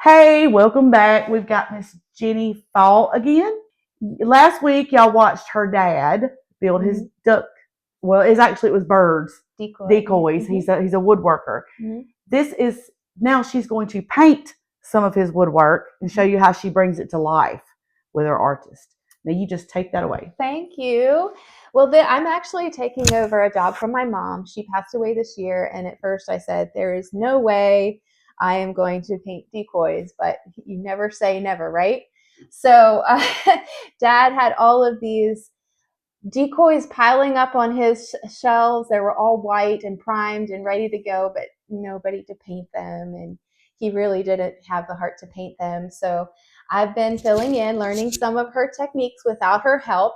Hey, welcome back. We've got Miss Jenny Faul again. Last week, y'all watched her dad build his duck. Well, it was birds decoys. Mm-hmm. He's a woodworker. Mm-hmm. This is now she's going to paint some of his woodwork and show you how she brings it to life with her artist. Now you just take that away. Thank you. Well, I'm actually taking over a job from my mom. She passed away this year, and at first I said, there is no way I am going to paint decoys, but you never say never, right? So Dad had all of these decoys piling up on his shelves. They were all white and primed and ready to go, but nobody to paint them. And he really didn't have the heart to paint them. So I've been filling in, learning some of her techniques without her help.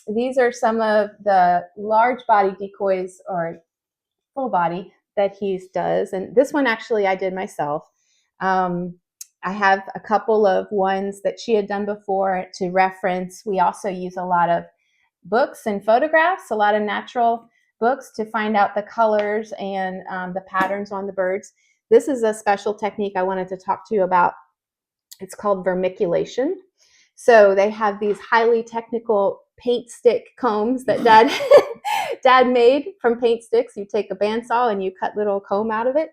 These are some of the large body decoys or full body that he does. And this one actually I did myself. I have a couple of ones that she had done before to reference. We also use a lot of books and photographs, a lot of natural books to find out the colors and the patterns on the birds. This is a special technique I wanted to talk to you about. It's called vermiculation. So they have these highly technical paint stick combs that Dad made from paint sticks. You take a bandsaw and you cut little comb out of it.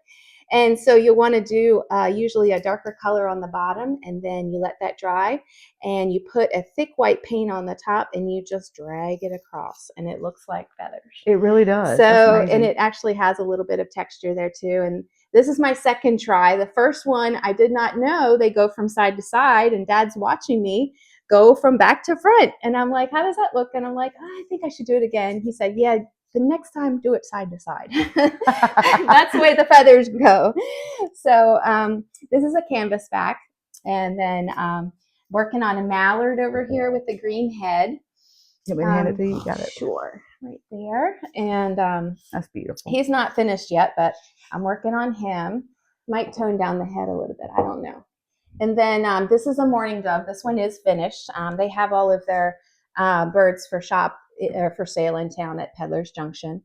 And so you'll want to do usually a darker color on the bottom, and then you let that dry, and you put a thick white paint on the top, and you just drag it across, and it looks like feathers. It really does. So, and it actually has a little bit of texture there too. And this is my second try. The first one, I did not know they go from side to side, and Dad's watching me go from back to front. And I'm like, how does that look? And I'm like, I think I should do it again. He said, yeah, the next time do it side to side. That's the way the feathers go. So this is a canvas back, and then working on a mallard over here with the green head. Can we hand it to you? You got it. Sure, right there. And that's beautiful. He's not finished yet, but I'm working on him. Might tone down the head a little bit. I don't know. And then this is a mourning dove. This one is finished. They have all of their birds for sale in town at Peddler's Junction.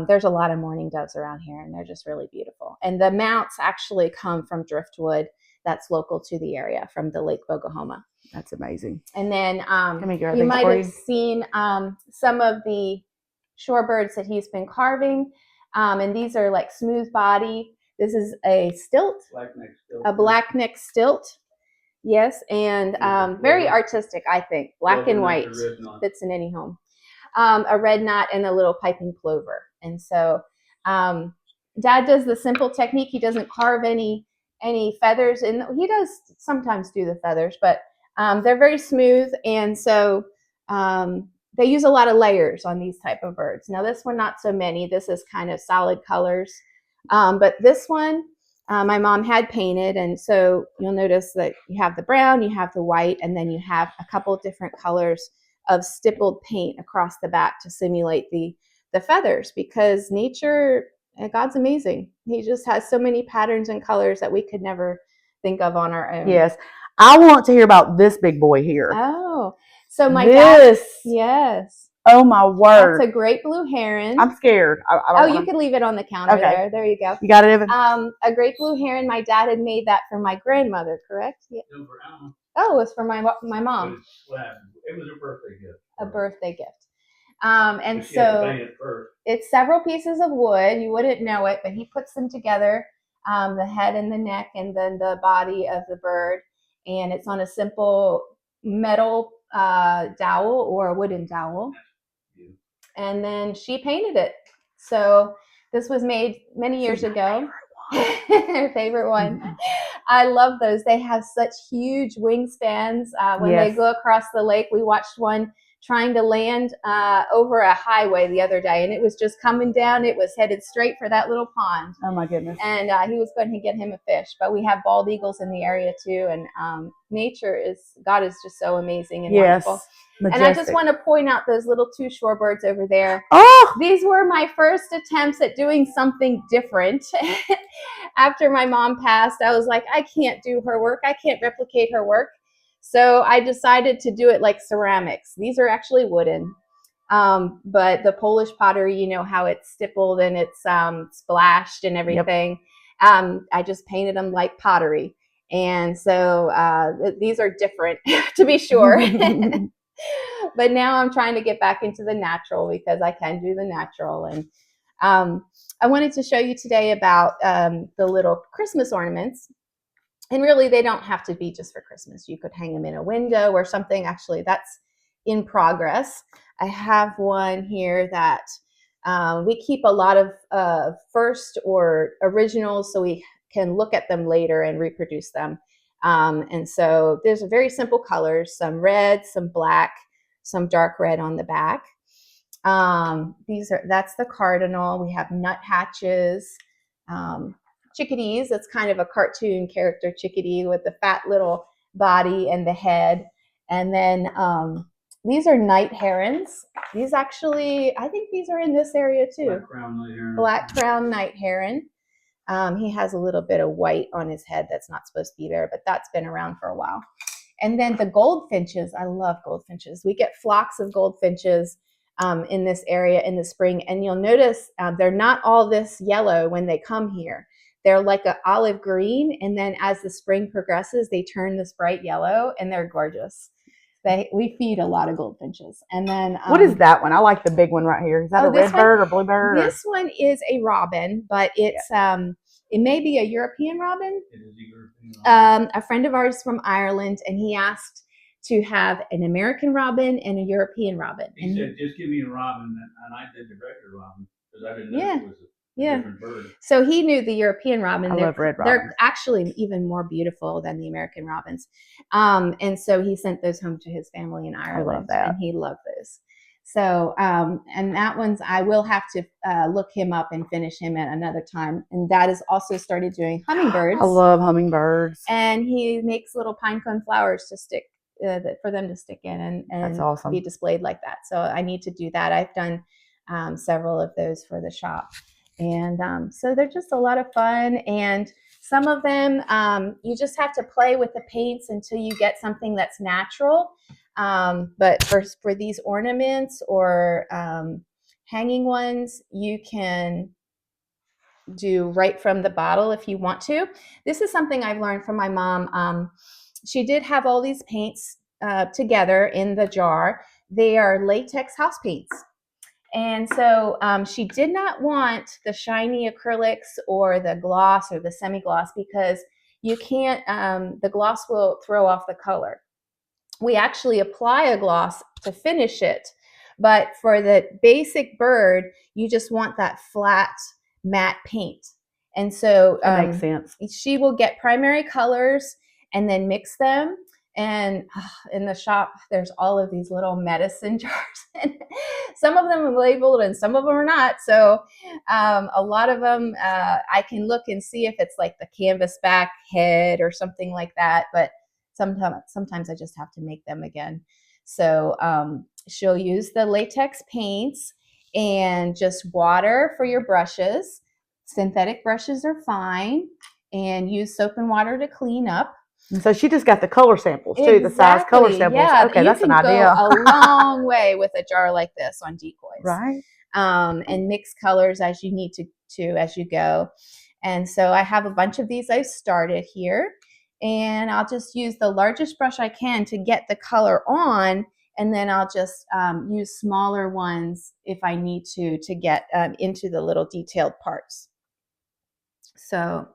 There's a lot of mourning doves around here, and they're just really beautiful. And the mounts actually come from driftwood that's local to the area from the Lake Bogohoma. That's amazing. And then you might have seen some of the shorebirds that he's been carving. And these are like smooth body. This is a stilt, a black-neck stilt. Yes, and very artistic, I think. Black and white, fits in any home. A red knot and a little piping plover. And so Dad does the simple technique. He doesn't carve any feathers, and he does sometimes do the feathers, but they're very smooth, and so they use a lot of layers on these type of birds. Now this one, not so many. This is kind of solid colors, but this one my mom had painted, and so you'll notice that you have the brown, you have the white, and then you have a couple of different colors of stippled paint across the back to simulate the feathers, because nature, God's amazing. He just has so many patterns and colors that we could never think of on our own. Yes. I want to hear about this big boy here. Oh, so dad, yes. Oh my word. That's a great blue heron. I'm scared. You could leave it on the counter there. There you go. You got it, Evan? A great blue heron. My dad had made that for my grandmother, correct? Yeah. Oh, it was for my mom. It was a birthday gift. A birthday gift. And so it's several pieces of wood. You wouldn't know it, but he puts them together, the head and the neck, and then the body of the bird. And it's on a simple metal dowel or a wooden dowel. And then she painted it. So this was made many years ago. Her favorite one. Mm-hmm. I love those. They have such huge wingspans when they go across the lake. We watched one trying to land over a highway the other day, and it was just coming down. It was headed straight for that little pond. Oh my goodness. And he was going to get him a fish. But we have bald eagles in the area too, and God is just so amazing and wonderful. Majestic. And I just want to point out those little two shorebirds over there. Oh! These were my first attempts at doing something different. After my mom passed, I was like, I can't do her work. I can't replicate her work. So I decided to do it like ceramics. These are actually wooden. But the Polish pottery, you know how it's stippled and it's splashed and everything. Yep. I just painted them like pottery. And so these are different, to be sure. But now I'm trying to get back into the natural because I can do the natural. And I wanted to show you today about the little Christmas ornaments. And really, they don't have to be just for Christmas. You could hang them in a window or something. Actually, that's in progress. I have one here that we keep a lot of first or originals so we can look at them later and reproduce them. And so there's a very simple colors, some red, some black, some dark red on the back. That's the cardinal. We have nuthatches, chickadees. That's kind of a cartoon character chickadee with the fat little body and the head. And then these are night herons. These actually, I think these are in this area too. Black crown night heron. He has a little bit of white on his head that's not supposed to be there, but that's been around for a while. And then the goldfinches. I love goldfinches. We get flocks of goldfinches in this area in the spring. And you'll notice they're not all this yellow when they come here. They're like an olive green. And then as the spring progresses, they turn this bright yellow and they're gorgeous. We feed a lot of goldfinches. And then what is that one? I like the big one right here. Is that a red bird or blue bird? This one is a robin, but it's it may be a European robin. It is a European robin. A friend of ours from Ireland, and he asked to have an American robin and a European robin. He said, just give me a robin, and I did the regular robin because I didn't know it was a different bird. So he knew the European robin. I love red robins. They're actually even more beautiful than the American robins. And so he sent those home to his family in Ireland. I love that. And he loved those. So, and that one's, I will have to look him up and finish him at another time. And Dad has also started doing hummingbirds. I love hummingbirds. And he makes little pine cone flowers to stick, for them to stick in and That's awesome. be displayed like that. So I need to do that. I've done several of those for the shop. And so they're just a lot of fun. And some of them, you just have to play with the paints until you get something that's natural. But for these ornaments or hanging ones, you can do right from the bottle if you want to. This is something I've learned from my mom. She did have all these paints together in the jar. They are latex house paints. And so she did not want the shiny acrylics or the gloss or the semi-gloss because you can't, the gloss will throw off the color. We actually apply a gloss to finish it, but for the basic bird, you just want that flat matte paint. And so that makes sense. She will get primary colors and then mix them. And in the shop, there's all of these little medicine jars. And some of them are labeled and some of them are not. So a lot of them, I can look and see if it's like the canvas back head or something like that. But sometimes I just have to make them again. So she'll use the latex paints and just water for your brushes. Synthetic brushes are fine. And use soap and water to clean up. And so she just got the color samples too, the size color samples. Yeah, okay, that's an idea. You can go a long way with a jar like this on decoys. Right. And mix colors as you need to as you go. And so I have a bunch of these I've started here. And I'll just use the largest brush I can to get the color on. And then I'll just use smaller ones if I need to get into the little detailed parts. So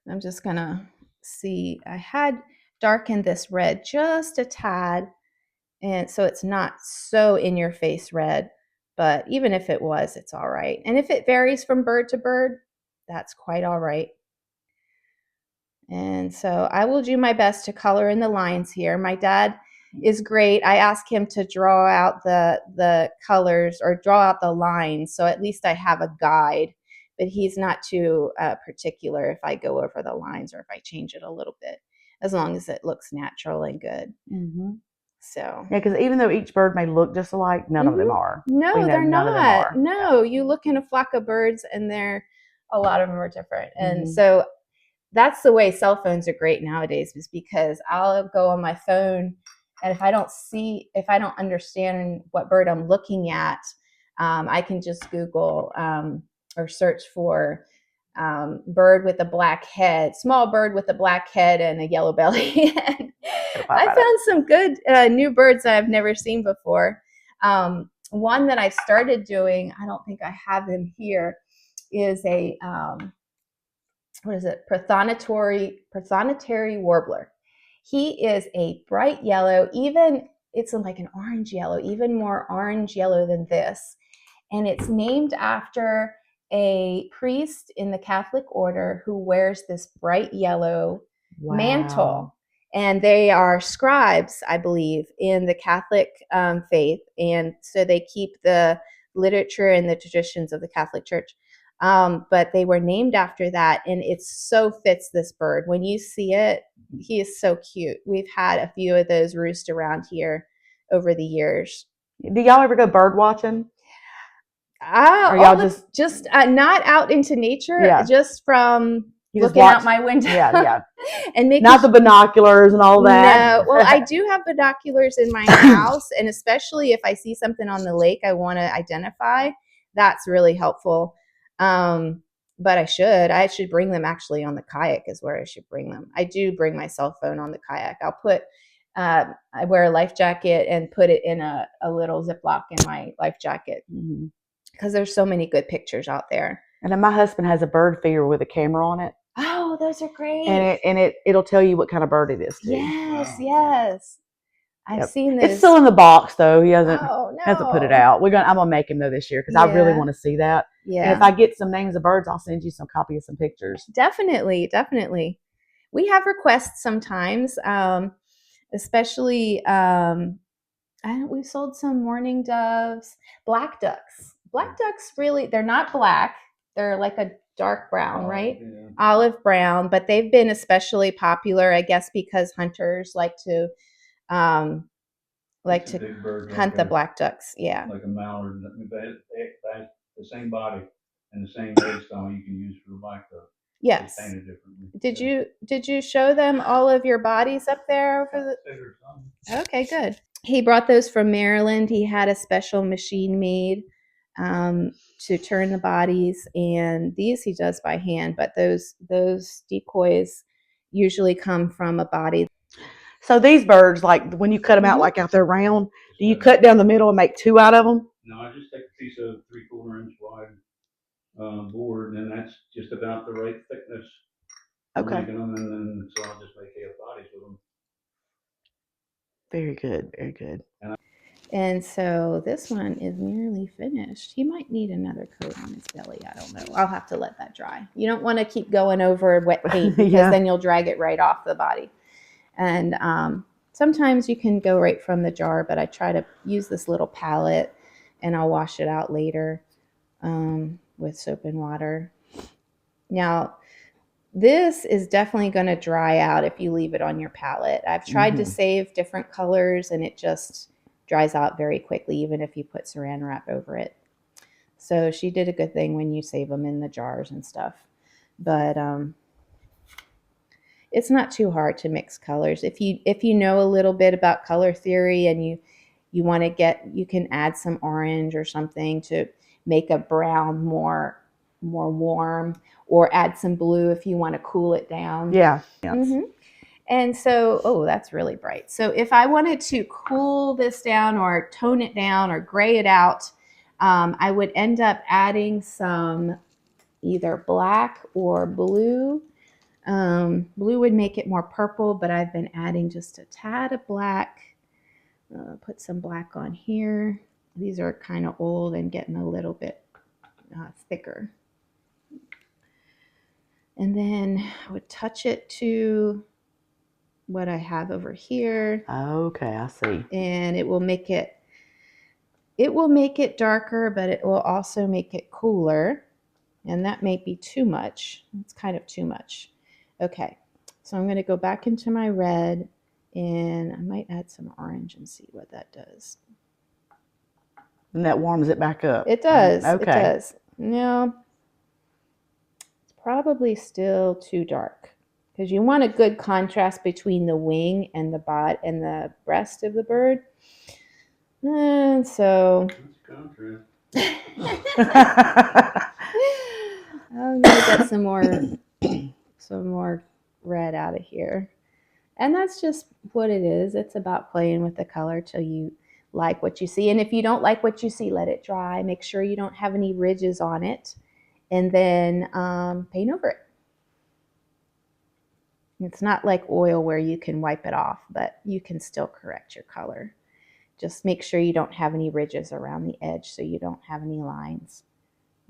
I'm just going to see. I had darkened this red just a tad. And so it's not so in your face red. But even if it was, it's all right. And if it varies from bird to bird, that's quite all right. And so I will do my best to color in the lines here. My dad is great. I ask him to draw out the colors or draw out the lines. So at least I have a guide, but he's not too particular if I go over the lines or if I change it a little bit, as long as it looks natural and good. Mm-hmm. So yeah, because even though each bird may look just alike, none of them are. No, they're not. No, yeah. You look in a flock of birds and a lot of them are different. And so that's the way cell phones are great nowadays, is because I'll go on my phone, and if I don't understand what bird I'm looking at, I can just Google or search for bird with a black head, small bird with a black head and a yellow belly. I found some good new birds that I've never seen before. One that I started doing, I don't think I have him here, is a prothonotary warbler. He is a bright yellow, even it's like an orange yellow, even more orange yellow than this. And it's named after a priest in the Catholic order who wears this bright yellow mantle. And they are scribes, I believe, in the Catholic faith. And so they keep the literature and the traditions of the Catholic Church. But they were named after that, and it so fits this bird. When you see it, he is so cute. We've had a few of those roost around here over the years. Do y'all ever go bird watching? Or y'all just not out into nature, just from looking out my window. Yeah. And making not the binoculars and all that. No, well, I do have binoculars in my house, and especially if I see something on the lake I want to identify, that's really helpful. But I should bring them actually on the kayak is where I should bring them. I do bring my cell phone on the kayak. I'll put, I wear a life jacket and put it in a little Ziploc in my life jacket because there's so many good pictures out there. And then my husband has a bird feeder with a camera on it. Oh, those are great. And it'll tell you what kind of bird it is too. Yes. I've seen this. It's still in the box though. He hasn't put it out. I'm gonna make him though this year because I really want to see that. Yeah. And if I get some names of birds, I'll send you some copy of some pictures. Definitely. We have requests sometimes, especially we've sold some mourning doves, black ducks. Black ducks really, they're not black. They're like a dark brown, right? Yeah. Olive brown, but they've been especially popular, I guess, because hunters like to hunt the black ducks. Yeah. Like a mallard. The same body and the same headstone you can use for the black duck. Yes. Did you show them all of your bodies up there over the? Okay, good. He brought those from Maryland. He had a special machine made to turn the bodies, and these he does by hand. But those decoys usually come from a body. So these birds, like when you cut them out, like out there round, do you cut down the middle and make two out of them? No, I just take a piece of 3/4 inch wide board, and that's just about the right thickness. Okay. Making them, and then so I'll just make half bodies with them. Very good. And so this one is nearly finished. He might need another coat on his belly. I don't know. I'll have to let that dry. You don't want to keep going over wet paint because then you'll drag it right off the body. And sometimes you can go right from the jar, but I try to use this little palette and I'll wash it out later with soap and water. Now, this is definitely going to dry out if you leave it on your palette. I've tried to save different colors and it just dries out very quickly, even if you put saran wrap over it. So she did a good thing when you save them in the jars and stuff. But it's not too hard to mix colors. If you know a little bit about color theory and you want to you can add some orange or something to make a brown more warm, or add some blue if you want to cool it down. Yeah. And so, that's really bright. So if I wanted to cool this down or tone it down or gray it out, I would end up adding some either black or blue. Blue would make it more purple, but I've been adding just a tad of black. Put some black on here. These are kind of old and getting a little bit thicker. And then I would touch it to what I have over here. Okay, I see. And it will make it darker, but it will also make it cooler. And that may be too much. It's kind of too much. Okay, so I'm going to go back into my red and I might add some orange and see what that does. And that warms it back up. It does. Okay. It does. No, it's probably still too dark because you want a good contrast between the wing and the body and the breast of the bird. And so I'm gonna get some more red out of here. And that's just what it is. It's about playing with the color till you like what you see. And if you don't like what you see, let it dry. Make sure you don't have any ridges on it. And then paint over it. It's not like oil where you can wipe it off, but you can still correct your color. Just make sure you don't have any ridges around the edge so you don't have any lines.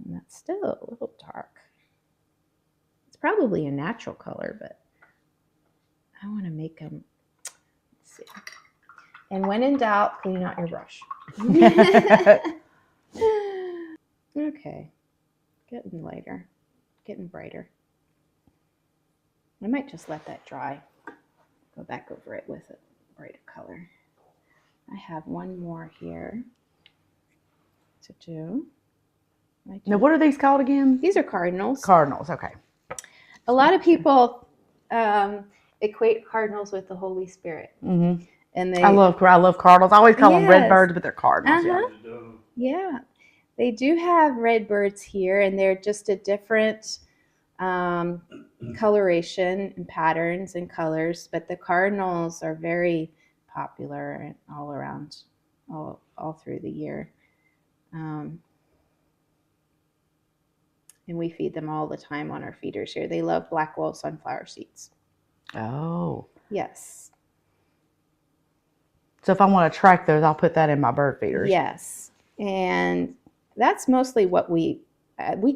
And that's still a little dark. It's probably a natural color, but I want to make them, let's see. And when in doubt, clean out your brush. Okay, getting lighter, getting brighter. I might just let that dry. Go back over it with a brighter color. I have one more here to do. Now, what are these called again? These are cardinals. Cardinals, okay. A lot of people equate cardinals with the Holy Spirit. Mm-hmm. And I love cardinals. I always call them red birds, but they're cardinals. Yeah, they do have red birds here, and they're just a different coloration and patterns and colors. But the cardinals are very popular all around, all through the year. And we feed them all the time on our feeders here. They love Blackwell sunflower seeds. Oh. Yes. So if I want to track those, I'll put that in my bird feeders. Yes. And that's mostly what we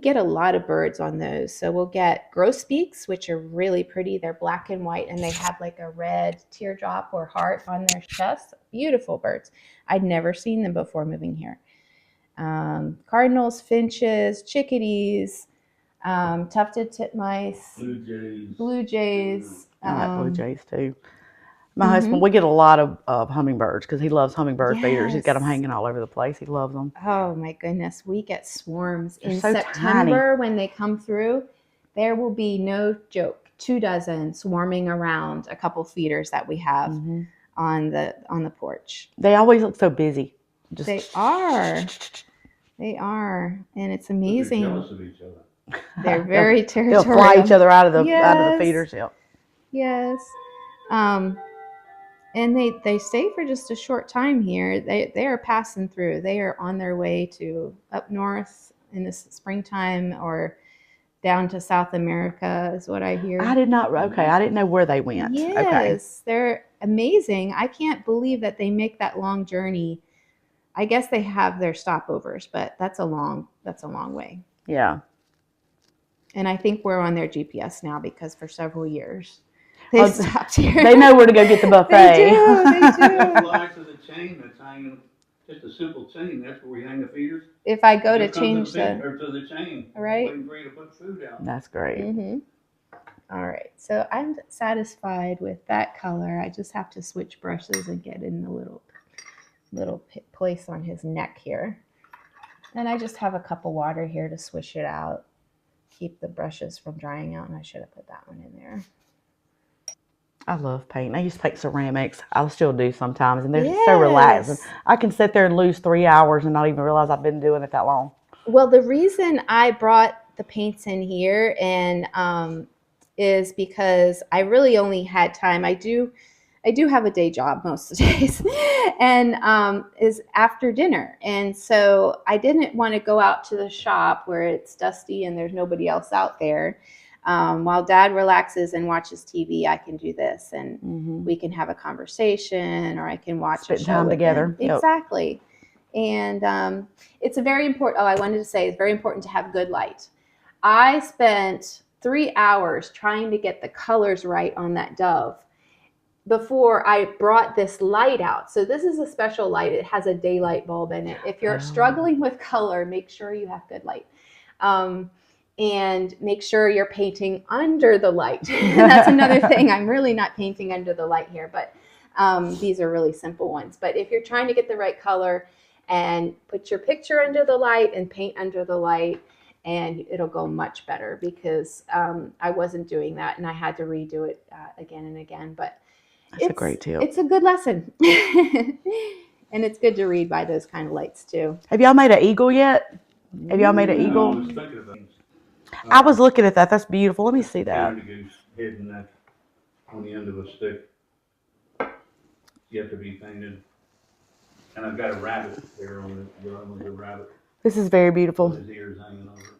get a lot of birds on those. So we'll get grosbeaks, which are really pretty. They're black and white, and they have like a red teardrop or heart on their chest. Beautiful birds. I'd never seen them before moving here. Cardinals, finches, chickadees, tufted titmice, blue jays. I like blue jays too. My husband, we get a lot of hummingbirds because he loves hummingbird feeders. He's got them hanging all over the place. He loves them. Oh my goodness, we get swarms. They're in so September tiny. when they come through. There will be, no joke, 24 swarming around a couple feeders that we have on the porch. They always look so busy. They are, and it's amazing. They're jealous of each other. They're very territorial. They'll fly each other out of the feeders. Yep. Yes. And they stay for just a short time here. They are passing through. They are on their way to up north in the springtime or down to South America is what I hear. I didn't know where they went. Yes, they're amazing. I can't believe that they make that long journey. I guess they have their stopovers, but that's a long way. Yeah. And I think we're on their GPS now because for several years they stopped here. They know where to go get the buffet. They do. They fly to the chain that's hanging, just a simple chain. That's where we hang the feeders. If I go to Just come change to the chain, right, waiting for you to put food out. That's great. All right, so I'm satisfied with that color. I just have to switch brushes and get in the little place on his neck here. And I just have a cup of water here to swish it out, keep the brushes from drying out, and I should have put that one in there. I love painting. I used to paint ceramics. I still do sometimes, and they're so relaxing. I can sit there and lose 3 hours and not even realize I've been doing it that long. Well, the reason I brought the paints in here is because I really only had time. I do have a day job most of the days, and is after dinner. And so I didn't want to go out to the shop where it's dusty and there's nobody else out there. While Dad relaxes and watches TV, I can do this, and we can have a conversation, or I can watch a show time together. Yep. Exactly. And it's a very important. Oh, I wanted to say it's very important to have good light. I spent 3 hours trying to get the colors right on that dove before I brought this light out. So this is a special light. It has a daylight bulb in it. If you're struggling with color, make sure you have good light. And make sure you're painting under the light. That's another thing. I'm really not painting under the light here, but these are really simple ones. But if you're trying to get the right color, and put your picture under the light and paint under the light, and it'll go much better, because I wasn't doing that and I had to redo it again and again. But that's a great tip. It's a good lesson. And it's good to read by those kind of lights too. Have y'all made an eagle yet? Have y'all made an eagle? I was thinking about it. I was looking at that. That's beautiful. Let me see that. Painted a goose hidden that on the end of a stick. Yet to be painted. And I've got a rabbit there on the rabbit This is very beautiful. with his ears hanging over.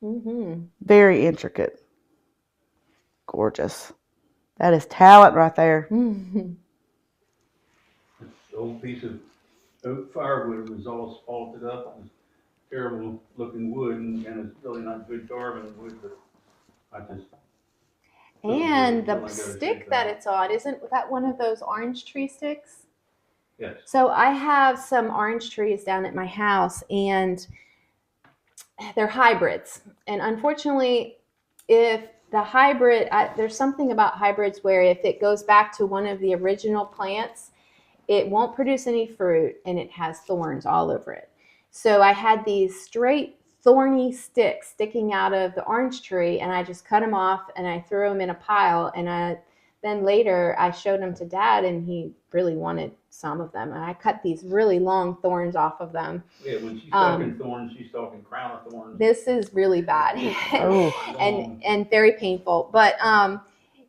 Mm-hmm. Very intricate. Gorgeous. That is talent right there. Mm-hmm. This old piece of oak firewood was all spalted up. It was terrible looking wood, and it's really not good carving wood, but I just. And the stick that it's on, isn't that one of those orange tree sticks? Yes. So I have some orange trees down at my house, and they're hybrids. And unfortunately, if the hybrid, there's something about hybrids where if it goes back to one of the original plants, it won't produce any fruit, and it has thorns all over it. So I had these straight thorny sticks sticking out of the orange tree, and I just cut them off and I threw them in a pile. And then later I showed them to Dad, and he really wanted some of them. And I cut these really long thorns off of them. Yeah, when she's talking thorns, she's talking crown of thorns. This is really bad and very painful. But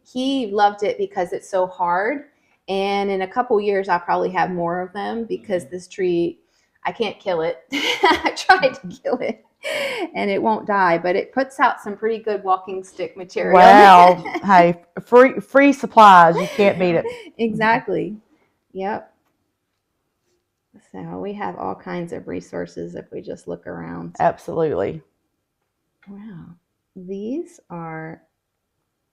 he loved it because it's so hard. And in a couple years, I'll probably have more of them because this tree, I can't kill it. I tried to kill it, and it won't die, but it puts out some pretty good walking stick material. Wow. Hey, free supplies. You can't beat it. Exactly. Yep. So we have all kinds of resources if we just look around. Absolutely. Wow. These are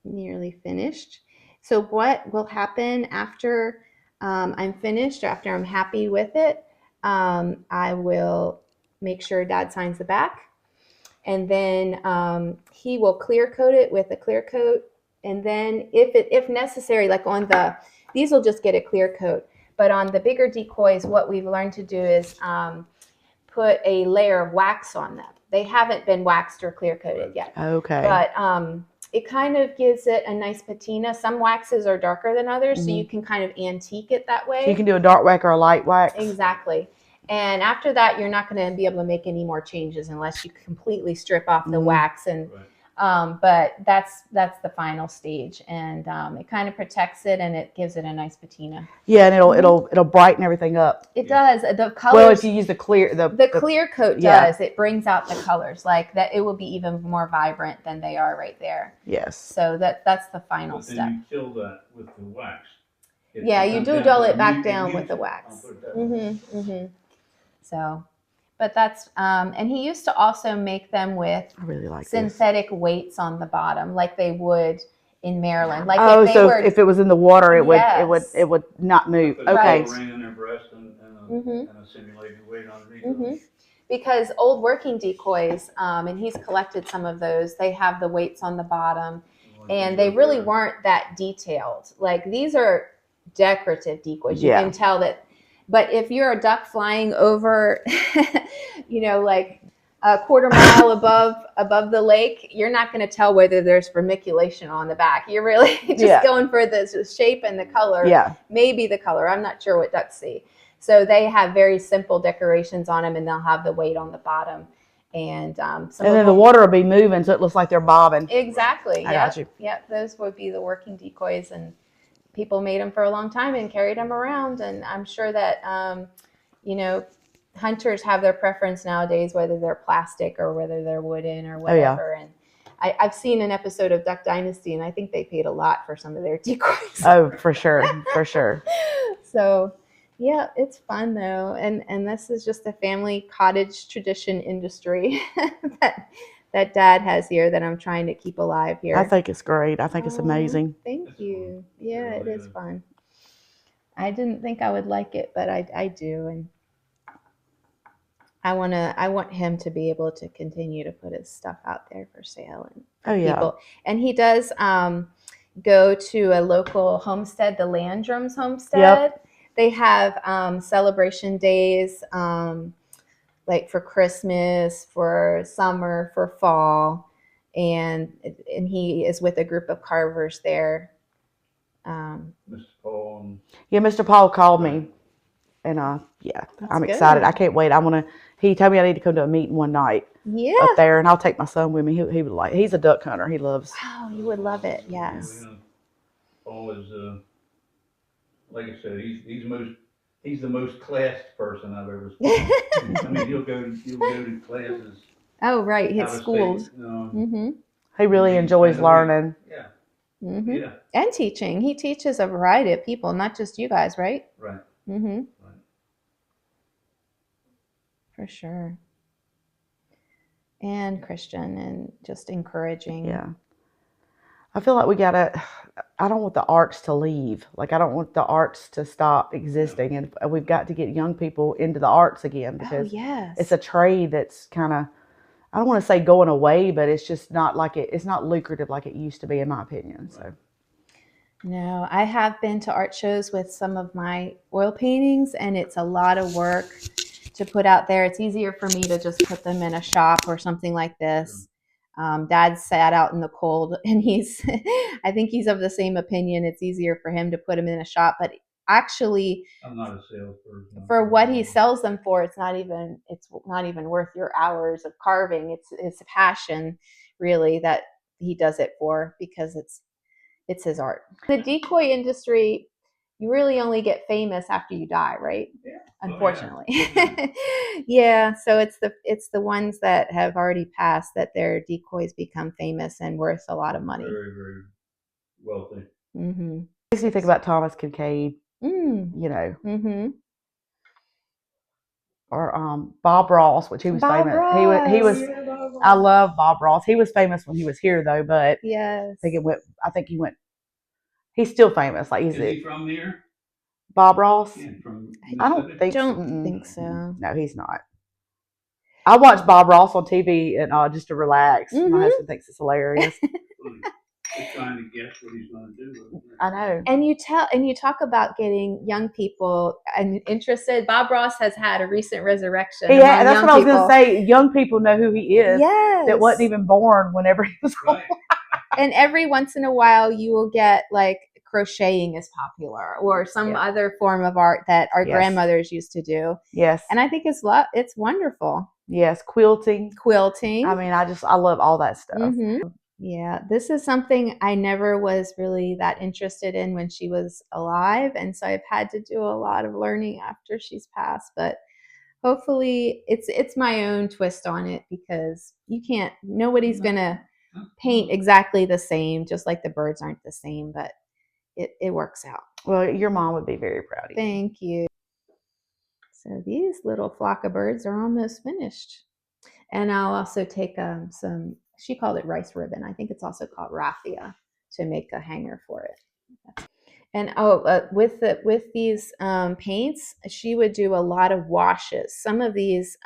nearly finished. So what will happen after I'm finished, or after I'm happy with it, I will make sure Dad signs the back. And then he will clear coat it with a clear coat. And then if necessary, like these will just get a clear coat. But on the bigger decoys, what we've learned to do is put a layer of wax on them. They haven't been waxed or clear coated yet. Okay. But it kind of gives it a nice patina. Some waxes are darker than others, so you can kind of antique it that way. So you can do a dark wax or a light wax. Exactly. And after that, you're not going to be able to make any more changes unless you completely strip off the wax. And but that's the final stage, and it kind of protects it, and it gives it a nice patina. Yeah, and it'll brighten everything up. It does. The colors. Well, if you use the clear coat does. It brings out the colors like that. It will be even more vibrant than they are right there. Yes. So that's the final step. Then you kill that with the wax. You do dull it back down with the wax. So, but that's and he used to also make them with I really like synthetic weights on the bottom, like they would in Maryland. Like if it was in the water, it would not move. Okay. A ring in their breast and a simulated weight underneath. Because old working decoys, and he's collected some of those. They have the weights on the bottom, and they really weren't that detailed. Like these are decorative decoys. You can tell that. But if you're a duck flying over, like a quarter mile above the lake, you're not going to tell whether there's vermiculation on the back. You're really just going for the shape and the color. Yeah. Maybe the color. I'm not sure what ducks see. So they have very simple decorations on them, and they'll have the weight on the bottom. And then the water will be moving, so it looks like they're bobbing. Exactly. I got you. Yep. Those would be the working decoys, and people made them for a long time and carried them around. And I'm sure that, hunters have their preference nowadays, whether they're plastic or whether they're wooden or whatever. And I've seen an episode of Duck Dynasty, and I think they paid a lot for some of their decoys. Oh, for sure. For sure. So, yeah, it's fun though. And this is just a family cottage tradition industry that Dad has here that I'm trying to keep alive here. I think it's great. I think it's amazing. Thank you. Yeah, it is fun. I didn't think I would like it, but I do. And I want him to be able to continue to put his stuff out there for sale and people. And he does go to a local homestead, the Landrums homestead. Yep. They have celebration days, like for Christmas, for summer, for fall, and he is with a group of carvers there. Mr. Paul. Mr. Paul called me, and I'm excited. I can't wait. He told me I need to come to a meeting one night. Yeah. up there, and I'll take my son with me. He would like. He's a duck hunter. He loves. Oh, you would love it. Yes. Yeah, Paul is, like I said, he's the most classed person I've ever seen. I mean, he'll go to classes Oh, right. His out of schools. state. Mm-hmm. He really enjoys learning. Yeah. Mm-hmm. Yeah. And teaching. He teaches a variety of people, not just you guys, right? Right. Mm-hmm. Right. For sure. And Christian, and just encouraging. Yeah. I feel like I don't want the arts to leave. Like, I don't want the arts to stop existing. And we've got to get young people into the arts again, because it's a trade that's kind of, I don't want to say going away, but it's just not like it's not lucrative like it used to be, in my opinion. So. No, I have been to art shows with some of my oil paintings, and it's a lot of work to put out there. It's easier for me to just put them in a shop or something like this. Dad sat out in the cold, and I think he's of the same opinion. It's easier for him to put them in a shop, but actually, I'm not a salesperson. For what he sells them for, it's not even worth your hours of carving. It's a passion, really, that he does it for, because it's his art. The decoy industry, you really only get famous after you die, right? Yeah. Unfortunately. Oh, yeah. Yeah, so it's the ones that have already passed that their decoys become famous and worth a lot of money. Very, very wealthy. Mm-hmm. Makes me think about Thomas Kincaid, Mm. you know. Mm-hmm. Or Bob Ross, which he was Bob famous. Ross. He was. I love Bob Ross. He was famous when he was here, though. But Yes, I think he went. He's still famous. Like, Is he from here? Bob Ross. Yeah, from I don't Mississippi? think so. No, he's not. I watch Bob Ross on TV and just to relax. Mm-hmm. My husband thinks it's hilarious. Just trying to guess what he's going to do. I know. And you talk about getting young people and interested. Bob Ross has had a recent resurrection. Yeah, that's what I was going to say. Young people know who he is. Yes. That wasn't even born whenever he was born. Right. And every once in a while, you will get like crocheting is popular, or some other form of art that our grandmothers used to do. Yes. And I think it's wonderful. Yes, quilting. I mean, I love all that stuff. Mm-hmm. Yeah, this is something I never was really that interested in when she was alive, and so I've had to do a lot of learning after she's passed, but hopefully it's my own twist on it, because nobody's gonna paint exactly the same, just like the birds aren't the same, but it works out. Well, your mom would be very proud of you. Thank you. So these little flock of birds are almost finished. And I'll also take some, she called it rice ribbon. I think it's also called raffia, to make a hanger for it. And with these paints, she would do a lot of washes. Some of these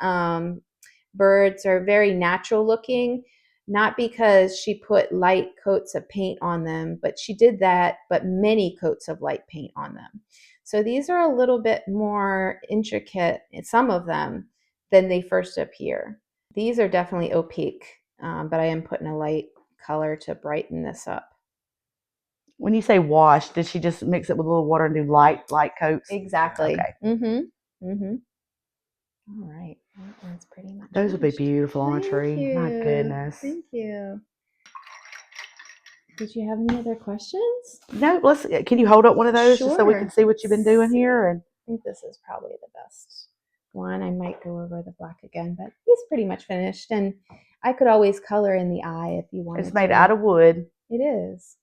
birds are very natural looking, not because she put light coats of paint on them, but she did that, but many coats of light paint on them. So these are a little bit more intricate, some of them, than they first appear. These are definitely opaque, but I am putting a light color to brighten this up. When you say wash, did she just mix it with a little water and do light coats? Exactly. Okay. Mm-hmm. Mm-hmm. All right. That one's pretty much Those would be beautiful on a tree. Thank you. My goodness. Thank you. Did you have any other questions? No, can you hold up one of those just so we Sure. can see what you've been doing here? And I think this is probably the best one. I might go over the black again, but he's pretty much finished. And I could always color in the eye if you wanted. It's made out of wood. It is.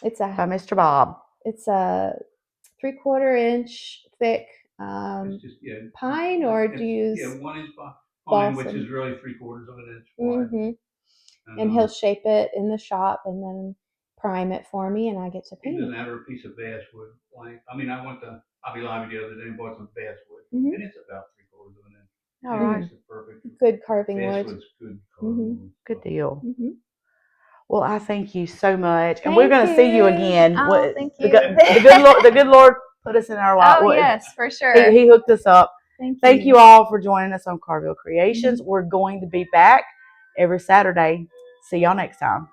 It's by Mr. Bob. It's a 3/4 inch thick pine, or do you use 1 inch pine, balsam, which is really 3/4 of an inch wide. Mm-hmm. And he'll shape it in the shop and then prime it for me, and I get to paint Either it. that or a piece of basswood plank. I mean, I went to Hobby Lobby the other day and bought some basswood, and it's about 3/4 of an inch. All right. It's a perfect. Good carving wood. Basswood's good carving wood. Good deal. Mm-hmm. Well, I thank you so much, and Thank we're going to see you you. again. Oh, thank you. The good Lord put us in our life. Oh, yes, for sure. He hooked us up. Thank you all for joining us on Carrville Creations. We're going to be back every Saturday. See y'all next time.